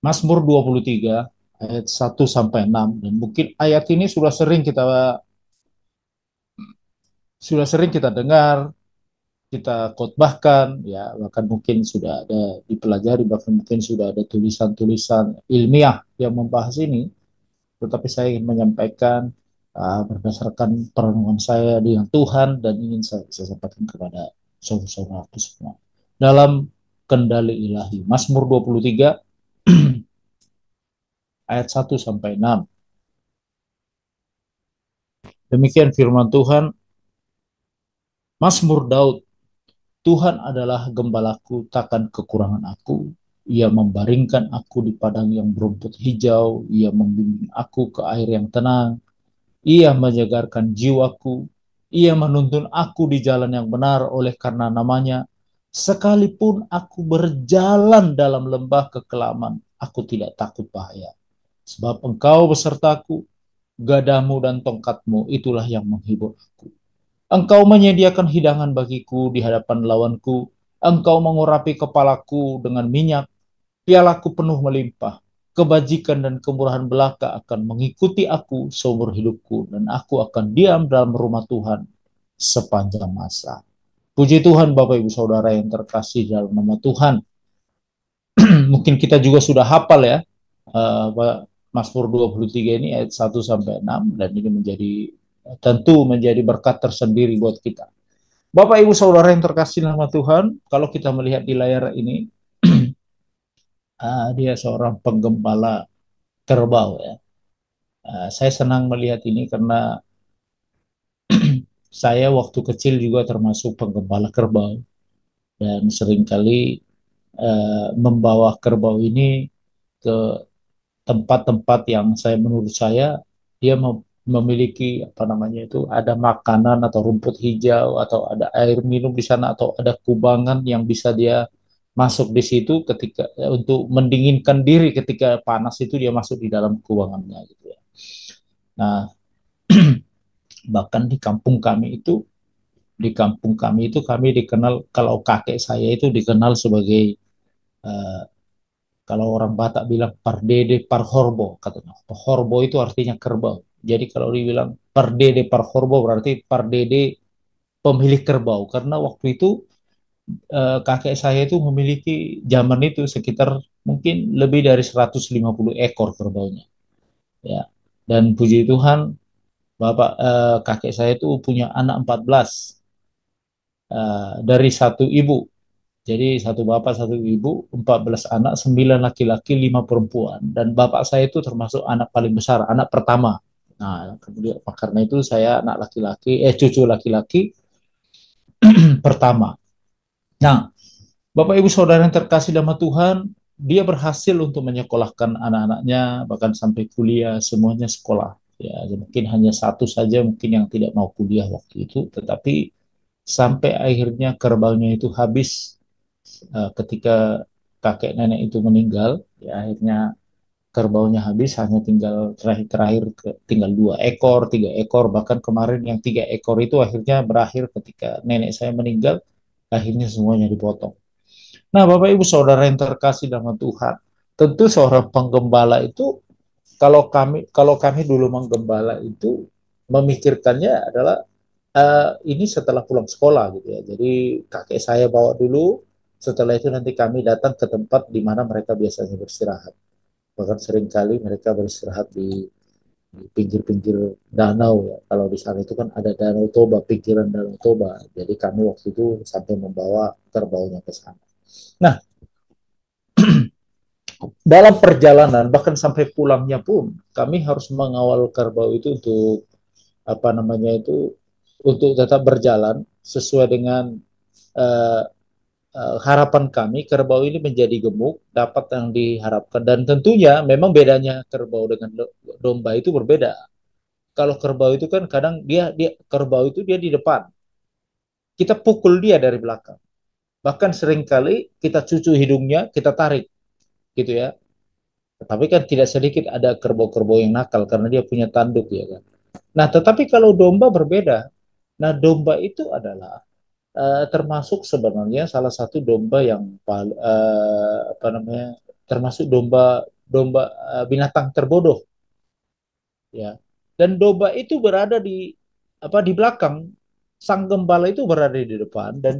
Mazmur 23 ayat 1 sampai 6, dan mungkin ayat ini sudah sering kita dengar, kita khotbahkan ya, bahkan mungkin sudah ada dipelajari, bahkan mungkin sudah ada tulisan-tulisan ilmiah yang membahas ini. Tetapi saya ingin menyampaikan berdasarkan perenungan saya dengan Tuhan, dan ingin saya sampaikan kepada saudara-saudaraku semua. Dalam kendali ilahi, Mazmur 23 ayat 1 sampai 6. Demikian firman Tuhan. Mazmur Daud. Tuhan adalah gembalaku, takkan kekurangan aku. Ia membaringkan aku di padang yang berumput hijau. Ia membimbing aku ke air yang tenang. Ia menyegarkan jiwaku. Ia menuntun aku di jalan yang benar oleh karena namanya. Sekalipun aku berjalan dalam lembah kekelaman, aku tidak takut bahaya. Sebab engkau besertaku, gadamu dan tongkatmu itulah yang menghibur aku. Engkau menyediakan hidangan bagiku di hadapan lawanku. Engkau mengurapi kepalaku dengan minyak. Pialaku penuh melimpah. Kebajikan dan kemurahan belaka akan mengikuti aku seumur hidupku, dan aku akan diam dalam rumah Tuhan sepanjang masa. Puji Tuhan, Bapak Ibu Saudara yang terkasih dalam nama Tuhan. Mungkin kita juga sudah hafal ya, Mazmur 23 ini ayat 1 sampai 6, dan ini tentu menjadi berkat tersendiri buat kita. Bapak Ibu Saudara yang terkasih nama Tuhan, kalau kita melihat di layar ini, dia seorang penggembala kerbau ya. Saya senang melihat ini karena saya waktu kecil juga termasuk penggembala kerbau, dan seringkali membawa kerbau ini ke tempat-tempat yang menurut saya dia memiliki apa namanya itu, ada makanan atau rumput hijau atau ada air minum di sana, atau ada kubangan yang bisa dia masuk di situ ketika untuk mendinginkan diri ketika panas, itu dia masuk di dalam kubangannya gitu ya. Nah, bahkan di kampung kami itu kami dikenal, kalau kakek saya itu dikenal sebagai eh, kalau orang Batak bilang pardede parhorbo katanya. Horbo itu artinya kerbau. Jadi kalau dibilang pardede parhorbo berarti pardede pemilik kerbau, karena waktu itu kakek saya itu memiliki zaman itu sekitar mungkin lebih dari 150 ekor kerbaunya ya. Dan puji Tuhan, kakek saya itu punya anak 14 dari satu ibu. Jadi satu bapak satu ibu, 14 anak, 9 laki-laki, 5 perempuan. Dan bapak saya itu termasuk anak paling besar, anak pertama. Nah, kemudian karena itu saya anak laki-laki, cucu laki-laki pertama. Nah, Bapak Ibu Saudara yang terkasih dalam Tuhan, dia berhasil untuk menyekolahkan anak-anaknya, bahkan sampai kuliah, semuanya sekolah. Ya, mungkin hanya satu saja mungkin yang tidak mau kuliah waktu itu, tetapi sampai akhirnya kerbaunya itu habis ketika kakek nenek itu meninggal. Ya, akhirnya kerbaunya habis, hanya tinggal terakhir-terakhir tinggal 2 ekor, 3 ekor, bahkan kemarin yang 3 ekor itu akhirnya berakhir ketika nenek saya meninggal, akhirnya semuanya dipotong. Nah, Bapak Ibu Saudara yang terkasih dalam Tuhan, tentu seorang penggembala itu, kalau kami dulu menggembala itu memikirkannya adalah ini setelah pulang sekolah gitu ya. Jadi kakek saya bawa dulu, setelah itu nanti kami datang ke tempat di mana mereka biasanya beristirahat. Bahkan seringkali mereka beristirahat di pinggir-pinggir danau ya. Kalau di sana itu kan ada Danau Toba, pinggiran Danau Toba. Jadi kami waktu itu sampai membawa kerbaunya ke sana. Nah, dalam perjalanan bahkan sampai pulangnya pun kami harus mengawal kerbau itu untuk apa namanya itu, untuk tetap berjalan sesuai dengan uh, harapan kami kerbau ini menjadi gemuk, dapat yang diharapkan. Dan tentunya memang bedanya kerbau dengan domba itu berbeda. Kalau kerbau itu kan kadang dia kerbau itu dia di depan, kita pukul dia dari belakang, bahkan seringkali kita cucu hidungnya, kita tarik gitu ya. Tapi kan tidak sedikit ada kerbau-kerbau yang nakal karena dia punya tanduk ya kan. Nah, tetapi kalau domba berbeda. Nah, domba itu adalah termasuk sebenarnya salah satu domba yang apa namanya, termasuk domba domba binatang terbodoh, ya. Dan domba itu berada di di belakang, sang gembala itu berada di depan, dan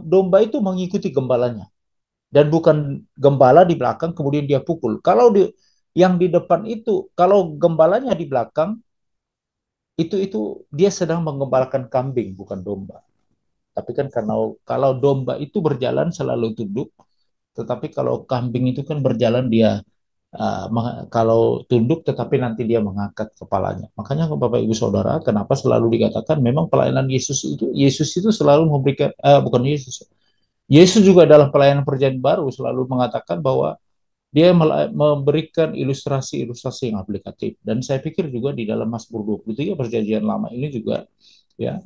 domba itu mengikuti gembalanya, dan bukan gembala di belakang kemudian dia pukul. Kalau yang di depan itu, kalau gembalanya di belakang, itu dia sedang menggembalakan kambing bukan domba. Tapi kan karena kalau domba itu berjalan selalu tunduk, tetapi kalau kambing itu kan berjalan dia kalau tunduk tetapi nanti dia mengangkat kepalanya. Makanya Bapak Ibu Saudara, kenapa selalu dikatakan memang pelayanan Yesus itu selalu memberikan bukan Yesus. Yesus juga dalam pelayanan perjanjian baru selalu mengatakan bahwa dia memberikan ilustrasi-ilustrasi yang aplikatif. Dan saya pikir juga di dalam Mazmur 23 perjanjian lama ini juga, ya,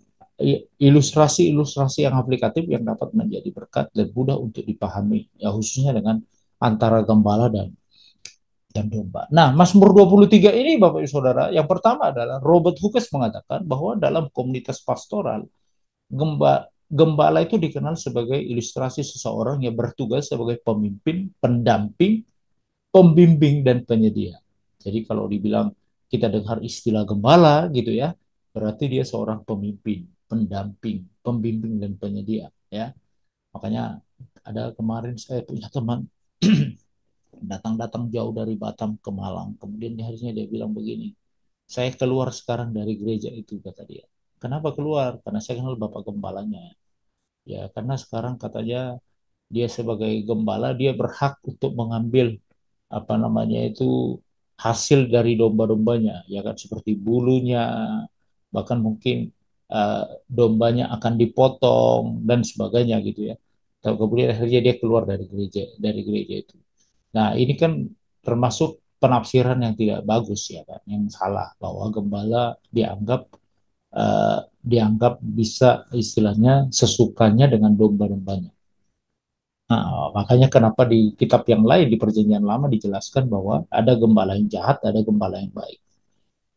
ilustrasi-ilustrasi yang aplikatif yang dapat menjadi berkat dan mudah untuk dipahami, ya, khususnya dengan antara gembala dan domba. Nah, Mazmur 23 ini Bapak Ibu Saudara, yang pertama adalah Robert Hughes mengatakan bahwa dalam komunitas pastoral, gembala itu dikenal sebagai ilustrasi seseorang yang bertugas sebagai pemimpin, pendamping, pembimbing, dan penyedia. Jadi kalau dibilang kita dengar istilah gembala gitu ya, berarti dia seorang pemimpin, pendamping, pembimbing, dan penyedia, ya. Makanya ada kemarin saya punya teman datang-datang jauh dari Batam ke Malang. Kemudian di harinya dia bilang begini, saya keluar sekarang dari gereja itu, kata dia. Kenapa keluar? Karena saya kenal Bapak Gembalanya. Ya, karena sekarang katanya dia sebagai gembala, dia berhak untuk mengambil apa namanya itu hasil dari domba-dombanya, ya kan, seperti bulunya, bahkan mungkin uh, dombanya akan dipotong dan sebagainya gitu ya. Kemudian akhirnya dia keluar dari gereja itu. Nah, ini kan termasuk penafsiran yang tidak bagus, ya kan, yang salah, bahwa gembala dianggap bisa istilahnya sesukanya dengan domba-dombanya. Nah, makanya kenapa di kitab yang lain di Perjanjian Lama dijelaskan bahwa ada gembala yang jahat, ada gembala yang baik.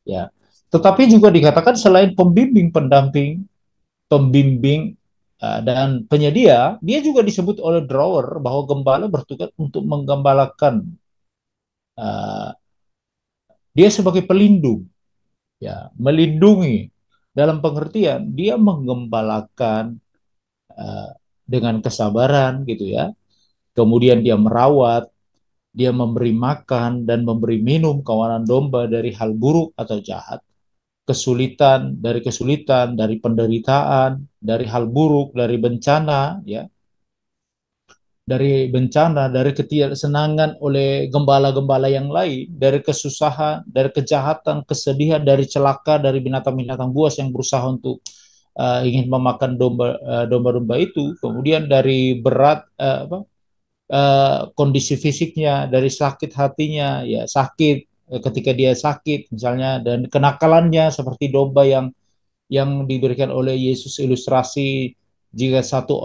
Ya, tetapi juga dikatakan selain pembimbing, pendamping, pembimbing dan penyedia, dia juga disebut oleh Drawer bahwa gembala bertugas untuk menggembalakan. uh, Dia sebagai pelindung, ya, melindungi, dalam pengertian dia menggembalakan uh, dengan kesabaran gitu ya. Kemudian dia merawat, dia memberi makan dan memberi minum kawanan domba dari hal buruk atau jahat, kesulitan, dari penderitaan, dari hal buruk, dari bencana, ya, dari ketidaksenangan oleh gembala-gembala yang lain, dari kesusahan, dari kejahatan, kesedihan, dari celaka, dari binatang-binatang buas yang berusaha untuk ingin memakan domba-domba itu, kemudian dari berat kondisi fisiknya, dari sakit hatinya, ya, sakit ketika dia sakit misalnya, dan kenakalannya seperti domba yang diberikan oleh Yesus ilustrasi, jika satu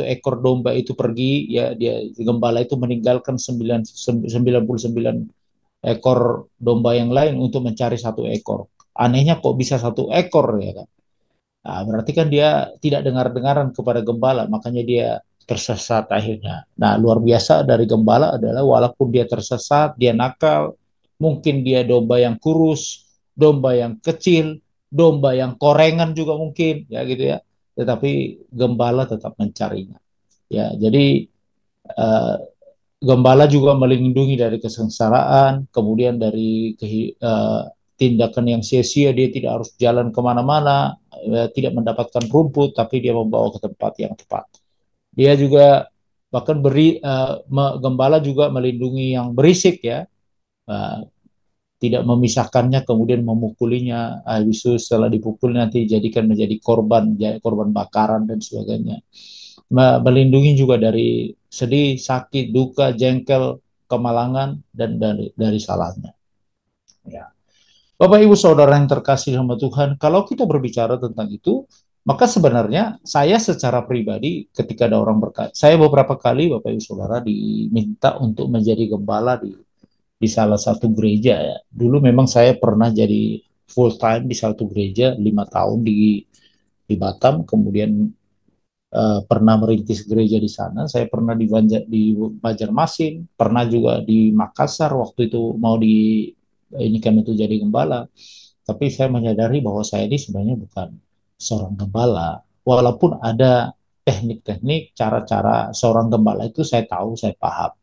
ekor domba itu pergi, ya, dia gembala itu meninggalkan 99 ekor domba yang lain untuk mencari satu ekor. Anehnya kok bisa satu ekor, ya kan? Nah, berarti kan dia tidak dengar-dengaran kepada gembala, makanya dia tersesat akhirnya. Nah, luar biasa dari gembala adalah walaupun dia tersesat, dia nakal, mungkin dia domba yang kurus, domba yang kecil, domba yang korengan juga mungkin, ya gitu ya. Tetapi gembala tetap mencarinya. Ya, jadi eh, gembala juga melindungi dari kesengsaraan, kemudian dari tindakan yang sia-sia, dia tidak harus jalan kemana-mana, tidak mendapatkan rumput, tapi dia membawa ke tempat yang tepat. Dia juga bahkan gembala juga melindungi yang berisik, ya, uh, tidak memisahkannya kemudian memukulinya, justru setelah dipukul nanti dijadikan menjadi korban bakaran dan sebagainya. Melindungi juga dari sedih, sakit, duka, jengkel, kemalangan, dan dari salahnya. Ya. Bapak Ibu Saudara yang terkasih sama Tuhan, kalau kita berbicara tentang itu, maka sebenarnya saya secara pribadi ketika ada orang berkata, saya beberapa kali Bapak Ibu Saudara diminta untuk menjadi gembala di salah satu gereja, ya. Dulu memang saya pernah jadi full time di satu gereja 5 tahun di Batam, kemudian pernah merintis gereja di sana. Saya pernah di Banjarmasin, pernah juga di Makassar waktu itu mau di ini kan itu jadi gembala. Tapi saya menyadari bahwa saya ini sebenarnya bukan seorang gembala. Walaupun ada teknik-teknik, cara-cara seorang gembala itu saya tahu, saya paham.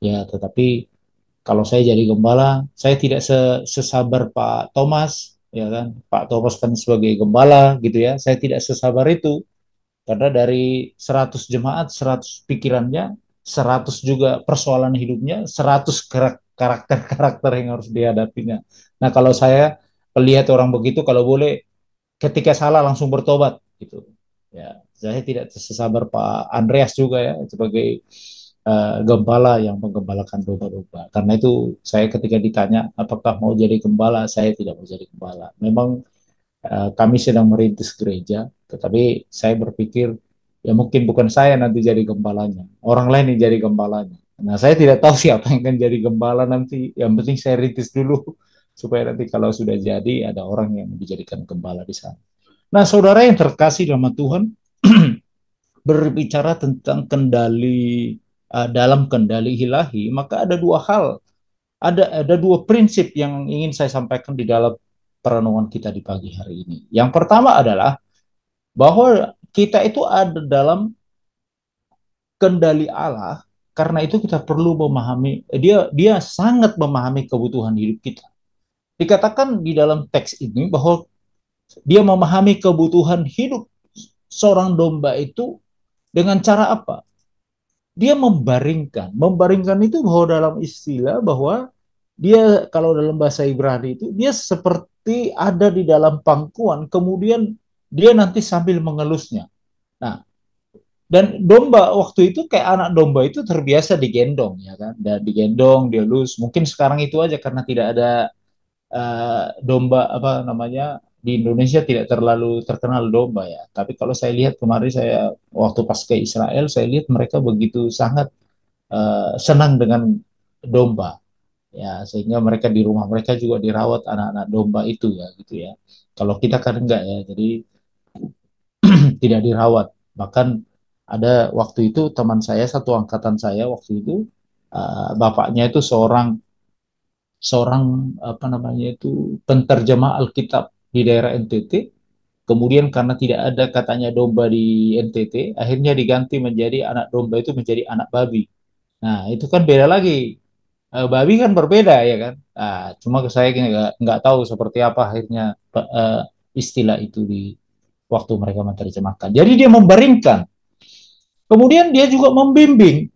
Ya, tetapi kalau saya jadi gembala, saya tidak sesabar Pak Thomas, ya kan? Pak Thomas kan sebagai gembala gitu ya. Saya tidak sesabar itu karena dari 100 jemaat, 100 pikirannya, 100 juga persoalan hidupnya, 100 karakter-karakter yang harus dihadapinya. Nah, kalau saya melihat orang begitu, kalau boleh ketika salah langsung bertobat gitu. Ya, saya tidak sesabar Pak Andreas juga ya sebagai gembala yang menggembalakan domba-domba. Karena itu saya ketika ditanya apakah mau jadi gembala, saya tidak mau jadi gembala. Memang kami sedang merintis gereja, tetapi saya berpikir ya mungkin bukan saya nanti jadi gembalanya, orang lain yang jadi gembalanya. Nah, saya tidak tahu siapa yang akan jadi gembala nanti. Yang penting saya rintis dulu supaya nanti kalau sudah jadi ada orang yang dijadikan gembala di sana. Nah, saudara yang terkasih dalam Tuhan, berbicara tentang kendali dalam kendali ilahi, maka ada dua hal, ada dua prinsip yang ingin saya sampaikan di dalam perenungan kita di pagi hari ini. Yang pertama adalah bahwa kita itu ada dalam kendali Allah, karena itu kita perlu memahami dia sangat memahami kebutuhan hidup kita. Dikatakan di dalam teks ini bahwa dia memahami kebutuhan hidup seorang domba itu dengan cara apa? Dia membaringkan. Membaringkan itu bahwa dalam istilah bahwa dia kalau dalam bahasa Ibrani itu dia seperti ada di dalam pangkuan, kemudian dia nanti sambil mengelusnya. Nah, dan domba waktu itu kayak anak domba itu terbiasa digendong ya kan, dan digendong dia lus. Mungkin sekarang itu aja karena tidak ada domba apa namanya di Indonesia tidak terlalu terkenal domba ya. Tapi kalau saya lihat kemarin saya waktu pas ke Israel saya lihat mereka begitu sangat senang dengan domba ya sehingga mereka di rumah mereka juga dirawat anak-anak domba itu ya gitu ya. Kalau kita kan enggak ya, jadi tidak dirawat. Bahkan ada waktu itu teman saya satu angkatan saya waktu itu bapaknya itu seorang seorang apa namanya itu penterjemah Alkitab di daerah NTT. Kemudian karena tidak ada katanya domba di NTT, akhirnya diganti menjadi anak domba itu menjadi anak babi. Nah, itu kan beda lagi. Babi kan berbeda ya kan. Nah, cuma saya nggak tahu seperti apa akhirnya istilah itu di waktu mereka menerjemahkan. Jadi dia membaringkan. Kemudian dia juga membimbing.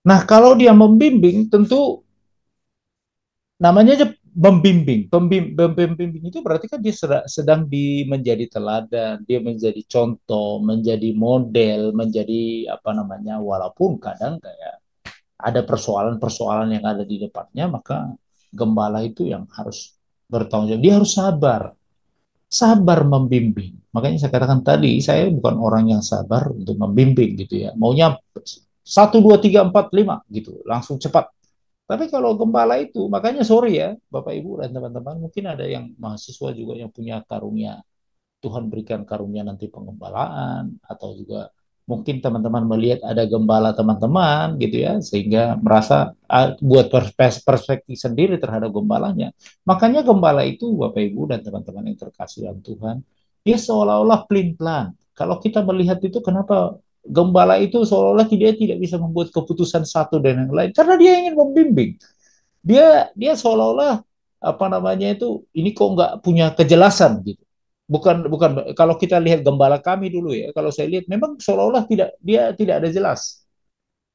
Nah, kalau dia membimbing, tentu namanya aja membimbing. Membimbing itu berarti kan dia sedang menjadi teladan, dia menjadi contoh, menjadi model, menjadi apa namanya, walaupun kadang kayak ada persoalan-persoalan yang ada di depannya, maka gembala itu yang harus bertanggung jawab. Dia harus sabar, sabar membimbing. Makanya saya katakan tadi, saya bukan orang yang sabar untuk membimbing gitu ya. Maunya satu, dua, tiga, empat, lima gitu, langsung cepat. Tapi kalau gembala itu, makanya sorry ya, Bapak Ibu dan teman-teman, mungkin ada yang mahasiswa juga yang punya karunia Tuhan berikan karunia nanti pengembalaan atau juga mungkin teman-teman melihat ada gembala teman-teman gitu ya sehingga merasa buat perspektif sendiri terhadap gembalanya. Makanya gembala itu Bapak Ibu dan teman-teman yang terkasih dalam Tuhan, dia seolah-olah pelin-pelan. Kalau kita melihat itu kenapa gembala itu seolah-olah dia tidak bisa membuat keputusan satu dan yang lain karena dia ingin membimbing. Dia seolah-olah apa namanya itu ini kok nggak punya kejelasan gitu. Bukan kalau kita lihat gembala kami dulu ya, kalau saya lihat memang seolah-olah dia tidak ada jelas.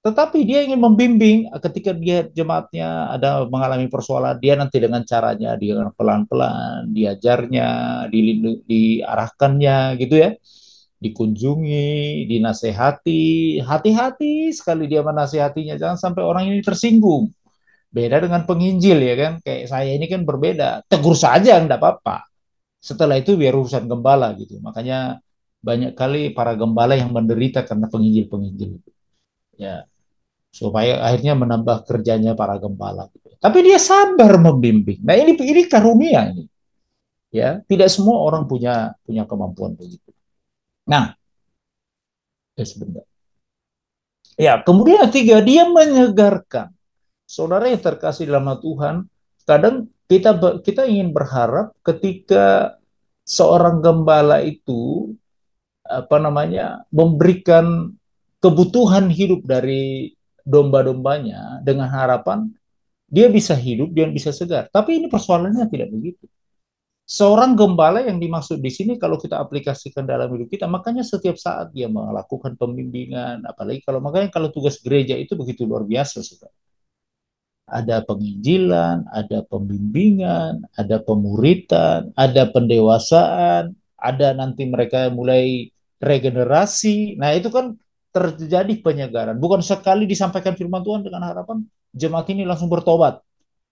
Tetapi dia ingin membimbing ketika dia jemaatnya ada mengalami persoalan, dia nanti dengan caranya dia pelan-pelan diajarnya, diarahkannya gitu ya, dikunjungi, dinasehati, hati-hati sekali dia menasehatinya, jangan sampai orang ini tersinggung. Beda dengan penginjil ya kan, kayak saya ini kan berbeda. Tegur saja enggak apa-apa. Setelah itu biar urusan gembala gitu. Makanya banyak kali para gembala yang menderita karena penginjil-penginjil. Ya, supaya akhirnya menambah kerjanya para gembala. Gitu. Tapi dia sabar membimbing. Nah ini karunia ini. Ya, tidak semua orang punya punya kemampuan begitu. Nah, sebentar. Ya, kemudian yang ketiga, dia menyegarkan. Saudara yang terkasih dalam Tuhan, kadang kita ingin berharap ketika seorang gembala itu apa namanya memberikan kebutuhan hidup dari domba-dombanya dengan harapan dia bisa hidup dan bisa segar. Tapi ini persoalannya tidak begitu. Seorang gembala yang dimaksud di sini kalau kita aplikasikan dalam hidup kita, makanya setiap saat dia melakukan pembimbingan, apalagi kalau makanya kalau tugas gereja itu begitu luar biasa, saudara. Ada penginjilan, ada pembimbingan, ada pemuritan, ada pendewasaan, ada nanti mereka mulai regenerasi. Nah, itu kan terjadi penyegaran. Bukan sekali disampaikan firman Tuhan dengan harapan jemaat ini langsung bertobat,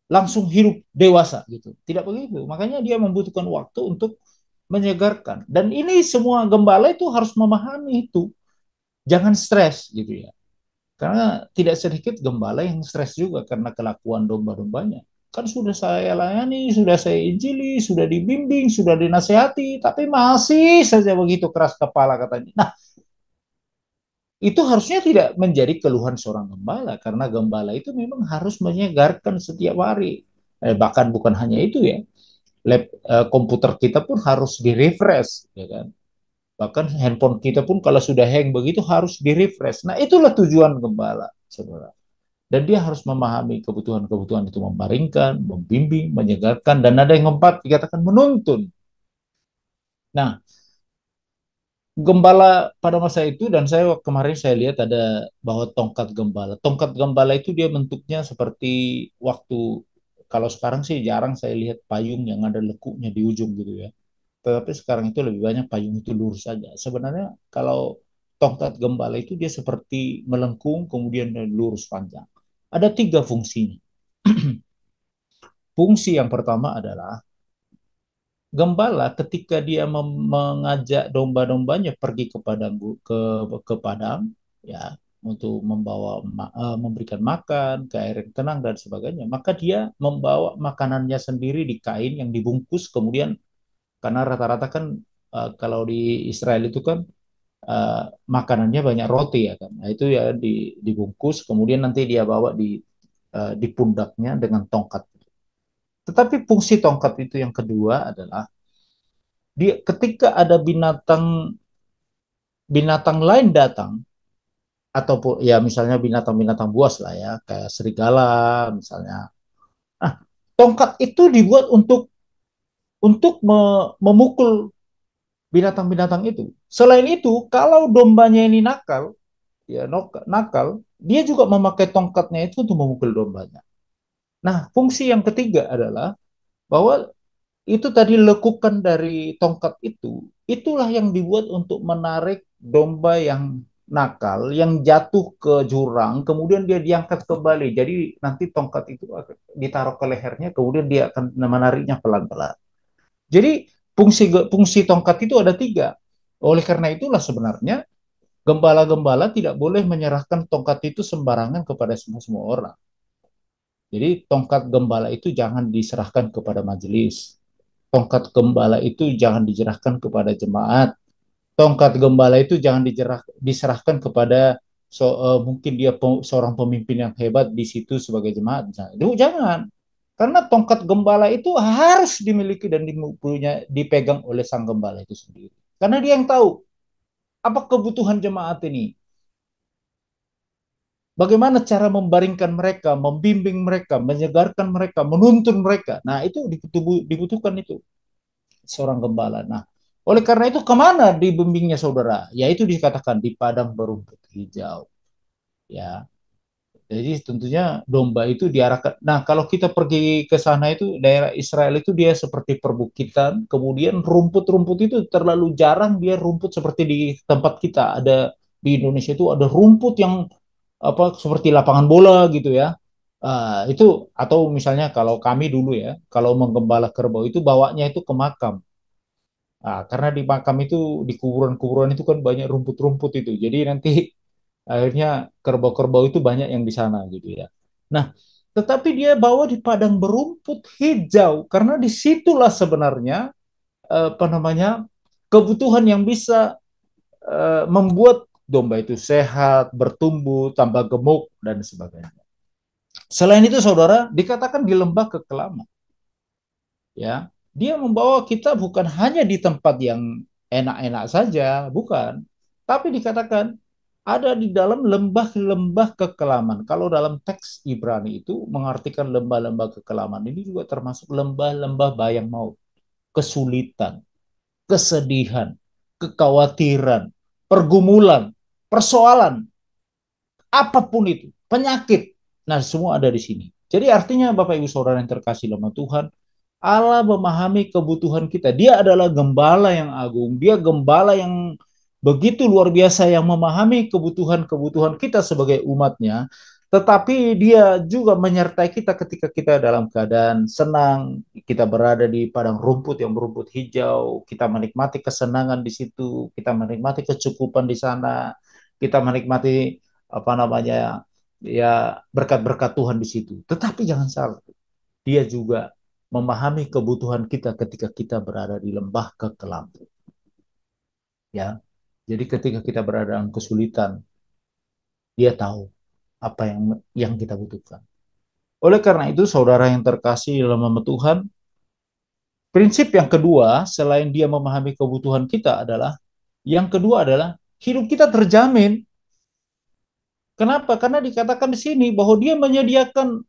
langsung hidup dewasa gitu. Tidak begitu. Makanya dia membutuhkan waktu untuk menyegarkan. Dan ini semua gembala itu harus memahami itu. Jangan stres gitu ya. Karena tidak sedikit gembala yang stres juga karena kelakuan domba-dombanya. Kan sudah saya layani, sudah saya injili, sudah dibimbing, sudah dinasehati, tapi masih saja begitu keras kepala katanya. Nah, itu harusnya tidak menjadi keluhan seorang gembala, karena gembala itu memang harus menyegarkan setiap hari. Bahkan bukan hanya itu ya, komputer kita pun harus di-refresh, ya kan? Bahkan handphone kita pun kalau sudah hang begitu harus di-refresh. Nah, itulah tujuan gembala, saudara. Dan dia harus memahami kebutuhan-kebutuhan itu, membaringkan, membimbing, menyegarkan, dan ada yang keempat dikatakan menuntun. Nah, gembala pada masa itu, dan saya kemarin saya lihat ada bahwa tongkat gembala. Tongkat gembala itu dia bentuknya seperti waktu, kalau sekarang sih jarang saya lihat payung yang ada lekuknya di ujung gitu ya. Tetapi sekarang itu lebih banyak payung itu lurus saja. Sebenarnya kalau tongkat gembala itu dia seperti melengkung kemudian lurus panjang. Ada tiga fungsinya. Fungsi yang pertama adalah gembala ketika dia mengajak domba-dombanya pergi ke padang ke padang ya untuk memberikan makan ke air yang tenang dan sebagainya, maka dia membawa makanannya sendiri di kain yang dibungkus, kemudian karena rata-rata kan kalau di Israel itu kan makanannya banyak roti ya kan, nah itu ya dibungkus kemudian nanti dia bawa di pundaknya dengan tongkat. Tetapi fungsi tongkat itu yang kedua adalah dia ketika ada binatang binatang lain datang, ataupun ya misalnya binatang-binatang buas lah ya kayak serigala misalnya. Nah, tongkat itu dibuat untuk memukul binatang-binatang itu. Selain itu, kalau dombanya ini nakal, ya nakal, dia juga memakai tongkatnya itu untuk memukul dombanya. Nah, fungsi yang ketiga adalah bahwa itu tadi lekukan dari tongkat itu, itulah yang dibuat untuk menarik domba yang nakal, yang jatuh ke jurang, kemudian dia diangkat kembali. Jadi nanti tongkat itu ditaruh ke lehernya, kemudian dia akan menariknya pelan-pelan. Jadi fungsi tongkat itu ada tiga. Oleh karena itulah sebenarnya gembala-gembala tidak boleh menyerahkan tongkat itu sembarangan kepada semua orang. Jadi tongkat gembala itu jangan diserahkan kepada majelis. Tongkat gembala itu jangan diserahkan kepada jemaat. Tongkat gembala itu jangan diserahkan kepada mungkin dia seorang pemimpin yang hebat di situ sebagai jemaat. Itu jangan. Karena tongkat gembala itu harus dimiliki dan dipegang oleh sang gembala itu sendiri. Karena dia yang tahu apa kebutuhan jemaat ini. Bagaimana cara membaringkan mereka, membimbing mereka, menyegarkan mereka, menuntun mereka. Nah, itu dibutuhkan itu seorang gembala. Nah, oleh karena itu kemana dibimbingnya saudara? Yaitu dikatakan di padang berumput hijau. Ya, jadi tentunya domba itu diarahkan. Nah, kalau kita pergi ke sana itu daerah Israel itu dia seperti perbukitan, kemudian rumput-rumput itu terlalu jarang dia rumput seperti di tempat kita ada di Indonesia itu ada rumput yang apa seperti lapangan bola gitu ya. Itu atau misalnya kalau kami dulu ya, kalau menggembala kerbau itu bawanya itu ke makam. Karena di makam itu di kuburan-kuburan itu kan banyak rumput-rumput itu. Jadi nanti akhirnya kerbau-kerbau itu banyak yang di sana gitu ya. Nah, tetapi dia bawa di padang berumput hijau karena disitulah sebenarnya apa namanya kebutuhan yang bisa membuat domba itu sehat, bertumbuh, tambah gemuk, dan sebagainya. Selain itu, saudara, dikatakan di lembah kekelaman. Ya, dia membawa kita bukan hanya di tempat yang enak-enak saja, bukan. Tapi dikatakan ada di dalam lembah-lembah kekelaman. Kalau dalam teks Ibrani itu mengartikan lembah-lembah kekelaman ini juga termasuk lembah-lembah bayang maut, kesulitan, kesedihan, kekhawatiran, pergumulan, persoalan, apapun itu, penyakit. Nah, semua ada di sini. Jadi artinya Bapak Ibu Saudara yang terkasih dalam Tuhan, Allah memahami kebutuhan kita. Dia adalah gembala yang agung. Dia gembala yang begitu luar biasa yang memahami kebutuhan-kebutuhan kita sebagai umatnya. Tetapi dia juga menyertai kita ketika kita dalam keadaan senang, kita berada di padang rumput yang berumput hijau, kita menikmati kesenangan di situ, kita menikmati kecukupan di sana, kita menikmati apa namanya ya berkat-berkat Tuhan di situ. Tetapi jangan salah, dia juga memahami kebutuhan kita ketika kita berada di lembah kekelaman. Ya, jadi ketika kita berada dalam kesulitan, dia tahu apa yang kita butuhkan. Oleh karena itu, saudara yang terkasih dalam nama Tuhan, prinsip yang kedua selain dia memahami kebutuhan kita adalah yang kedua adalah hidup kita terjamin. Kenapa? Karena dikatakan di sini bahwa dia menyediakan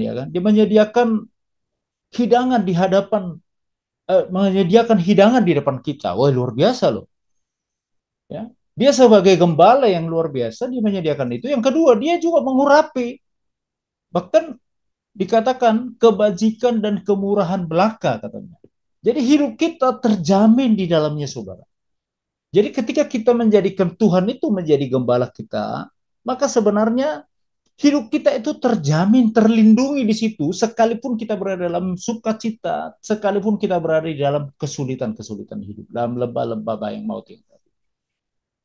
ya kan, dia menyediakan hidangan di hadapan menyediakan hidangan di depan kita. Wah, luar biasa loh. Ya. Dia sebagai gembala yang luar biasa, dia menyediakan itu. Yang kedua, dia juga mengurapi. Bahkan dikatakan kebajikan dan kemurahan belaka katanya. Jadi hidup kita terjamin di dalamnya, saudara. Jadi ketika kita menjadikan Tuhan itu menjadi gembala kita, maka sebenarnya hidup kita itu terjamin, terlindungi di situ, sekalipun kita berada dalam sukacita, sekalipun kita berada di dalam kesulitan-kesulitan hidup, dalam lebah-lebah yang maut yang tadi.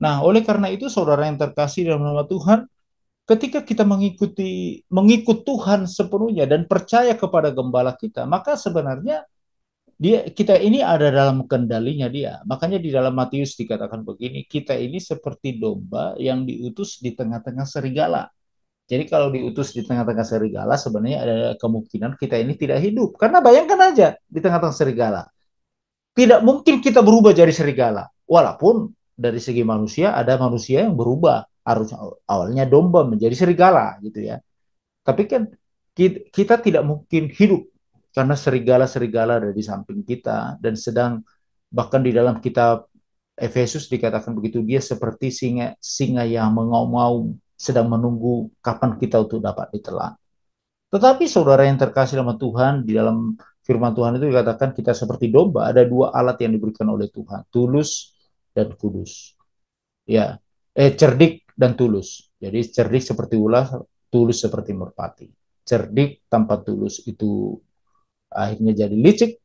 Nah, oleh karena itu, saudara yang terkasih dalam nama Tuhan, ketika kita mengikut Tuhan sepenuhnya dan percaya kepada gembala kita, maka sebenarnya kita ini ada dalam kendalinya dia. Makanya di dalam Matius dikatakan begini, kita ini seperti domba yang diutus di tengah-tengah serigala. Jadi kalau diutus di tengah-tengah serigala, sebenarnya ada kemungkinan kita ini tidak hidup. Karena bayangkan aja di tengah-tengah serigala. Tidak mungkin kita berubah jadi serigala. Walaupun dari segi manusia ada manusia yang berubah. Harus awalnya domba menjadi serigala gitu ya. Tapi kan kita tidak mungkin hidup karena serigala-serigala ada di samping kita dan sedang bahkan di dalam kitab Efesus dikatakan begitu, dia seperti singa singa yang mengaum-ngaum sedang menunggu kapan kita untuk dapat ditelan. Tetapi saudara yang terkasih sama Tuhan, di dalam firman Tuhan itu dikatakan kita seperti domba, ada dua alat yang diberikan oleh Tuhan, tulus dan kudus. Ya, cerdik dan tulus. Jadi cerdik seperti ular, tulus seperti merpati. Cerdik tanpa tulus itu akhirnya jadi licik,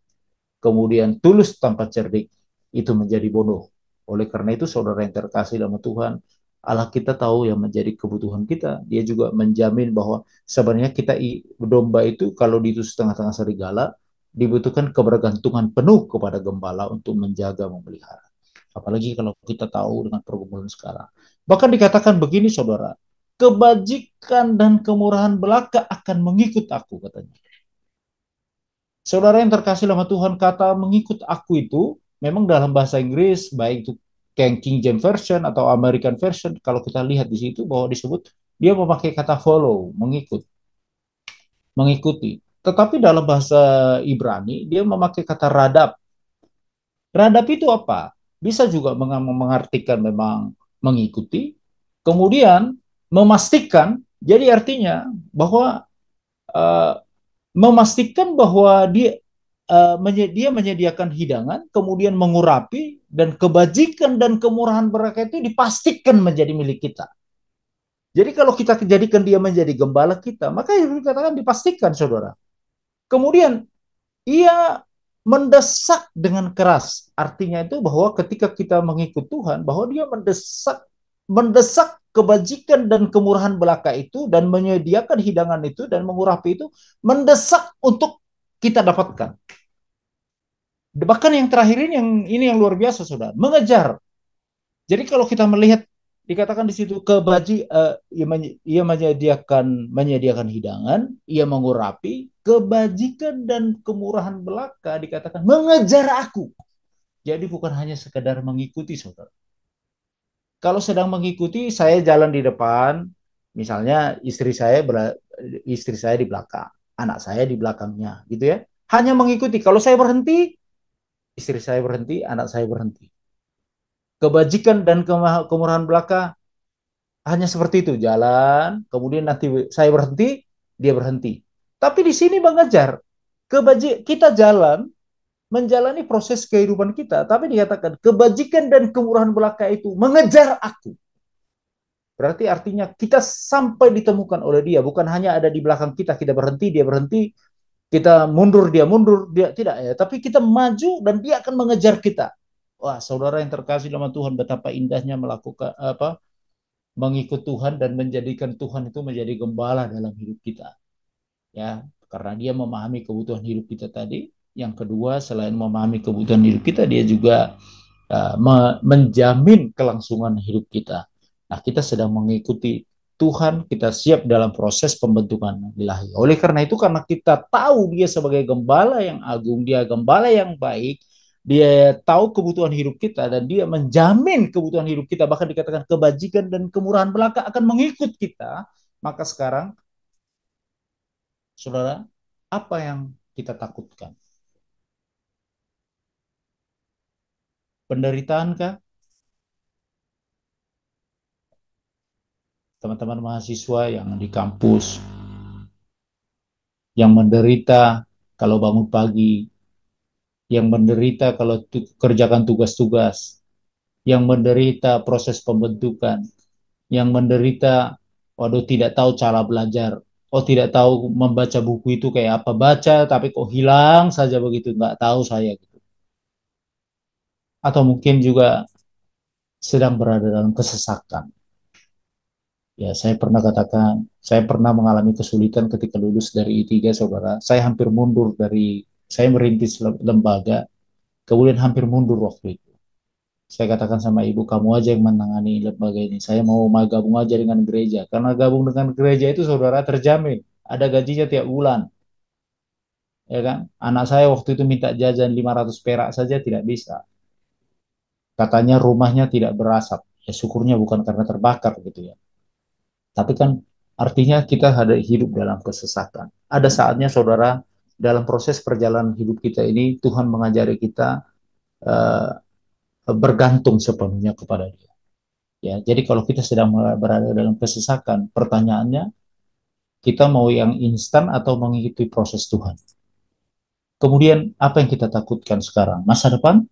kemudian tulus tanpa cerdik itu menjadi bodoh. Oleh karena itu, saudara yang terkasih dalam Tuhan, Allah kita tahu yang menjadi kebutuhan kita. Dia juga menjamin bahwa sebenarnya kita domba itu kalau diutus tengah-tengah serigala, dibutuhkan kebergantungan penuh kepada gembala untuk menjaga, memelihara. Apalagi kalau kita tahu dengan pergumulan sekarang. Bahkan dikatakan begini, saudara, kebajikan dan kemurahan belaka akan mengikut aku, katanya. Saudara yang terkasih dalam Tuhan, kata mengikut aku itu memang dalam bahasa Inggris, baik itu King James Version atau American Version, kalau kita lihat di situ bahwa disebut dia memakai kata follow, mengikuti. Tetapi dalam bahasa Ibrani dia memakai kata radap. Radap itu apa? Bisa juga mengartikan memang mengikuti, kemudian memastikan. Jadi artinya bahwa uh, memastikan bahwa dia menyediakan hidangan, kemudian mengurapi dan kebajikan dan kemurahan berkat itu dipastikan menjadi milik kita. Jadi kalau kita jadikan dia menjadi gembala kita, maka yang dikatakan dipastikan, saudara. Kemudian ia mendesak dengan keras. Artinya itu bahwa ketika kita mengikut Tuhan, bahwa dia mendesak kebajikan dan kemurahan belaka itu dan menyediakan hidangan itu dan mengurapi itu, mendesak untuk kita dapatkan. Bahkan yang terakhir ini yang luar biasa, saudara, mengejar. Jadi kalau kita melihat dikatakan di situ ia menyediakan hidangan, ia mengurapi kebajikan dan kemurahan belaka dikatakan mengejar aku. Jadi bukan hanya sekedar mengikuti saudara. Kalau sedang mengikuti saya jalan di depan, misalnya istri saya di belakang, anak saya di belakangnya, gitu ya. Hanya mengikuti. Kalau saya berhenti, istri saya berhenti, anak saya berhenti. Kebajikan dan kemurahan belaka hanya seperti itu, jalan, kemudian nanti saya berhenti, dia berhenti. Tapi di sini mengejar. Kita jalan, menjalani proses kehidupan kita, tapi dikatakan kebajikan dan kemurahan belaka itu mengejar aku. Berarti artinya kita sampai ditemukan oleh dia, bukan hanya ada di belakang kita, kita berhenti, dia berhenti, kita mundur, dia mundur, dia tidak ya, tapi kita maju dan dia akan mengejar kita. Wah, saudara yang terkasih dalam Tuhan, betapa indahnya melakukan apa? Mengikut Tuhan dan menjadikan Tuhan itu menjadi gembala dalam hidup kita. Ya, karena dia memahami kebutuhan hidup kita tadi. Yang kedua, selain memahami kebutuhan hidup kita, dia juga menjamin kelangsungan hidup kita. Nah, kita sedang mengikuti Tuhan, kita siap dalam proses pembentukan ilahi. Oleh karena itu, karena kita tahu dia sebagai gembala yang agung, dia gembala yang baik, dia tahu kebutuhan hidup kita dan dia menjamin kebutuhan hidup kita, bahkan dikatakan kebajikan dan kemurahan belaka akan mengikut kita, maka sekarang, saudara, apa yang kita takutkan? Penderitaankah? Teman-teman mahasiswa yang di kampus, yang menderita kalau bangun pagi, yang menderita kalau kerjakan tugas-tugas, yang menderita proses pembentukan, yang menderita, waduh tidak tahu cara belajar, oh tidak tahu membaca buku itu kayak apa, baca tapi kok hilang saja begitu, nggak tahu saya gitu. Atau mungkin juga sedang berada dalam kesesakan. Ya, saya pernah katakan, saya pernah mengalami kesulitan ketika lulus dari I3, saudara. Saya hampir mundur saya merintis lembaga, kemudian hampir mundur waktu itu. Saya katakan sama ibu, kamu aja yang menangani lembaga ini. Saya mau gabung aja dengan gereja. Karena gabung dengan gereja itu saudara terjamin. Ada gajinya tiap bulan. Ya kan? Anak saya waktu itu minta jajan 500 perak saja tidak bisa. Katanya rumahnya tidak berasap. Ya syukurnya bukan karena terbakar gitu ya. Tapi kan artinya kita ada hidup dalam kesesakan. Ada saatnya saudara dalam proses perjalanan hidup kita ini Tuhan mengajari kita uh, bergantung sepenuhnya kepada Dia. Ya, jadi kalau kita sedang berada dalam kesesakan, pertanyaannya kita mau yang instan atau mengikuti proses Tuhan. Kemudian apa yang kita takutkan sekarang? Masa depan?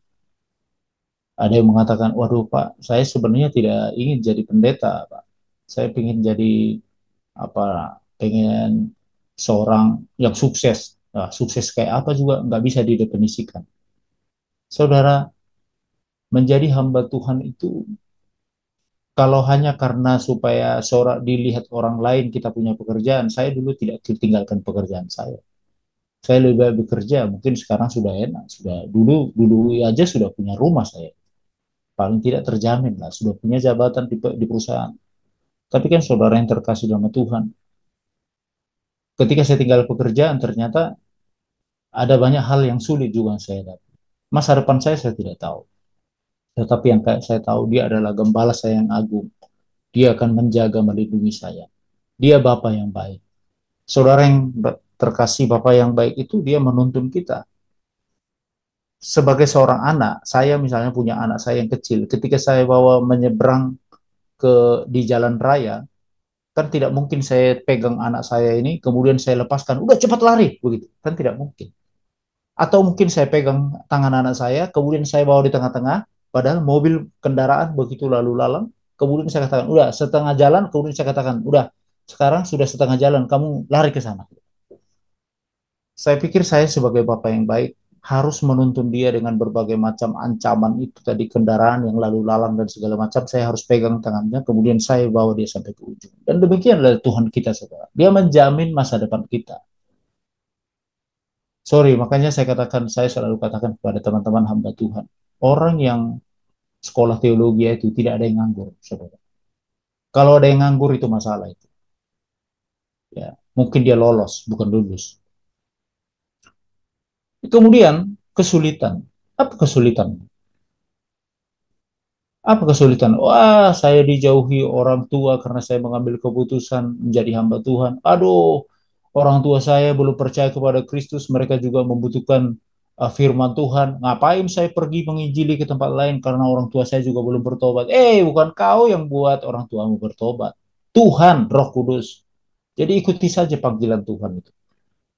Ada yang mengatakan, waduh Pak, saya sebenarnya tidak ingin jadi pendeta, Pak. Saya ingin jadi apa? Pengen seorang yang sukses. Nah, sukses kayak apa juga nggak bisa didefinisikan. Saudara, menjadi hamba Tuhan itu kalau hanya karena supaya seorang dilihat orang lain kita punya pekerjaan, saya dulu tidak tinggalkan pekerjaan saya. Saya lebih baik bekerja, mungkin sekarang sudah enak, sudah dulu dulu aja sudah punya rumah saya. Paling tidak terjamin lah, sudah punya jabatan di perusahaan. Tapi kan saudara yang terkasih dalam Tuhan, ketika saya tinggal pekerjaan ternyata ada banyak hal yang sulit juga yang saya dapat. Masa depan saya tidak tahu. Tetapi yang saya tahu dia adalah gembala saya yang agung. Dia akan menjaga melindungi saya. Dia Bapa yang baik. Saudara yang terkasih, Bapa yang baik itu dia menuntun kita. Sebagai seorang anak, saya misalnya punya anak saya yang kecil, ketika saya bawa menyeberang di jalan raya, kan tidak mungkin saya pegang anak saya ini, kemudian saya lepaskan, udah cepat lari, begitu. Kan tidak mungkin. Atau mungkin saya pegang tangan anak saya, kemudian saya bawa di tengah-tengah, padahal mobil kendaraan begitu lalu lalang, kemudian saya katakan, udah setengah jalan, kemudian saya katakan, udah sekarang sudah setengah jalan, kamu lari ke sana. Saya pikir saya sebagai bapak yang baik harus menuntun dia dengan berbagai macam ancaman itu tadi kendaraan yang lalu lalang dan segala macam. Saya harus pegang tangannya, kemudian saya bawa dia sampai ke ujung. Dan demikianlah Tuhan kita, saudara. Dia menjamin masa depan kita. Sorry, makanya saya selalu katakan kepada teman-teman hamba Tuhan, orang yang sekolah teologi itu tidak ada yang nganggur, saudara. Kalau ada yang nganggur itu masalah itu. Ya, mungkin dia lolos, bukan lulus. Kemudian kesulitan. Apa kesulitan? Apa kesulitan? Wah, saya dijauhi orang tua karena saya mengambil keputusan menjadi hamba Tuhan. Aduh, orang tua saya belum percaya kepada Kristus. Mereka juga membutuhkan firman Tuhan. Ngapain saya pergi menginjili ke tempat lain karena orang tua saya juga belum bertobat? Bukan kau yang buat orang tuamu bertobat. Tuhan, Roh Kudus. Jadi ikuti saja panggilan Tuhan itu.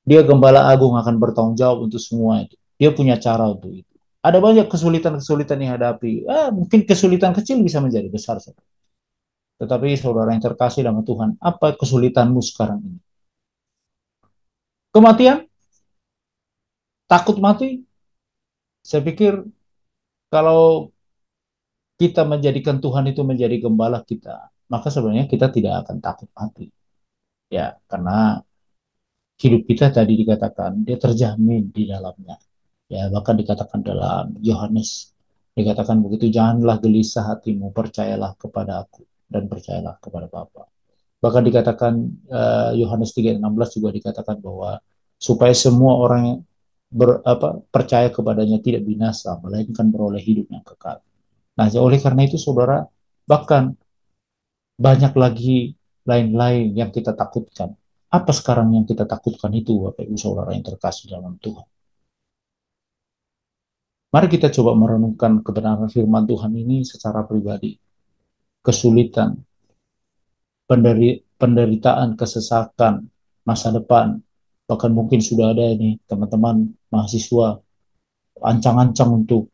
Dia gembala agung akan bertanggung jawab untuk semua itu. Dia punya cara untuk itu. Ada banyak kesulitan-kesulitan yang hadapi. Mungkin kesulitan kecil bisa menjadi besar. Tetapi saudara yang terkasih dalam Tuhan, apa kesulitanmu sekarang ini? Kematian? Takut mati? Saya pikir kalau kita menjadikan Tuhan itu menjadi gembala kita, maka sebenarnya kita tidak akan takut mati. Ya, karena hidup kita tadi dikatakan dia terjamin di dalamnya. Ya, bahkan dikatakan dalam Yohanes, dikatakan begitu, janganlah gelisah hatimu, percayalah kepada aku dan percayalah kepada Bapa. Bahkan dikatakan Yohanes 3:16 juga dikatakan bahwa supaya semua orang yang percaya kepadanya tidak binasa, melainkan beroleh hidup yang kekal. Nah, oleh karena itu saudara, bahkan banyak lagi lain-lain yang kita takutkan. Apa sekarang yang kita takutkan itu, Bapak Ibu Saudara yang terkasih dalam Tuhan? Mari kita coba merenungkan kebenaran firman Tuhan ini secara pribadi. Kesulitan, penderitaan, kesesakan, masa depan, bahkan mungkin sudah ada ini teman-teman mahasiswa ancang-ancang untuk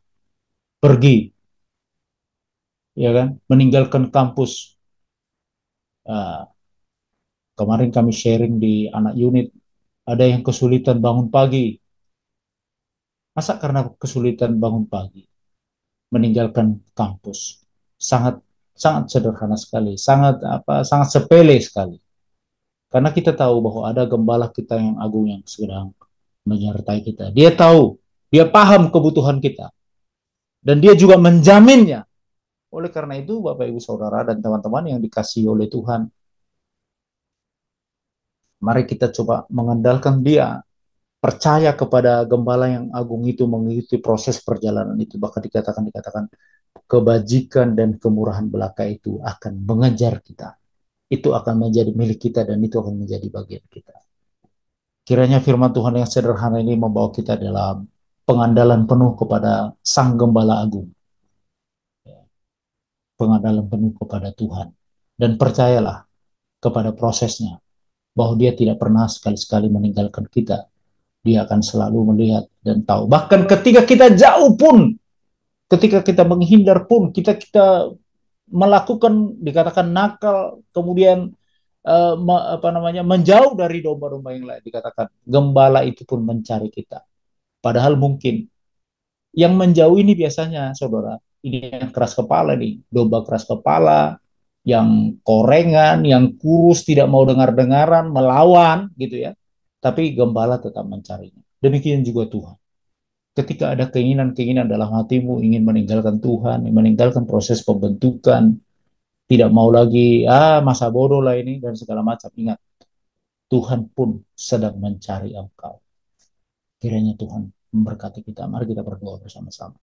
pergi, ya kan, meninggalkan kampus. Nah, kemarin kami sharing di anak unit, ada yang kesulitan bangun pagi. Masa karena kesulitan bangun pagi, meninggalkan kampus? Sangat sangat sederhana sekali, sangat sepele sekali. Karena kita tahu bahwa ada gembala kita yang agung yang sedang menyertai kita. Dia tahu, dia paham kebutuhan kita, dan dia juga menjaminnya. Oleh karena itu, Bapak Ibu Saudara dan teman-teman yang dikasihi oleh Tuhan, mari kita coba mengandalkan dia, percaya kepada gembala yang agung itu mengikuti proses perjalanan itu. Bahkan dikatakan kebajikan dan kemurahan belaka itu akan mengejar kita. Itu akan menjadi milik kita dan itu akan menjadi bagian kita. Kiranya firman Tuhan yang sederhana ini membawa kita dalam pengandalan penuh kepada Sang Gembala Agung. Pengandalan penuh kepada Tuhan. Dan percayalah kepada prosesnya, bahwa dia tidak pernah sekali-sekali meninggalkan kita. Dia akan selalu melihat dan tahu. Bahkan ketika kita jauh pun, ketika kita menghindar pun, kita melakukan dikatakan nakal, kemudian menjauh dari domba-domba yang lain, dikatakan gembala itu pun mencari kita. Padahal mungkin yang menjauh ini biasanya, saudara, ini yang keras kepala nih, domba keras kepala, yang korengan, yang kurus, tidak mau dengar-dengaran, melawan, gitu ya. Tapi gembala tetap mencarinya. Demikian juga Tuhan. Ketika ada keinginan-keinginan dalam hatimu, ingin meninggalkan Tuhan, meninggalkan proses pembentukan, tidak mau lagi, masa bodoh lah ini, dan segala macam. Ingat, Tuhan pun sedang mencari engkau. Kiranya Tuhan memberkati kita. Mari kita berdoa bersama-sama.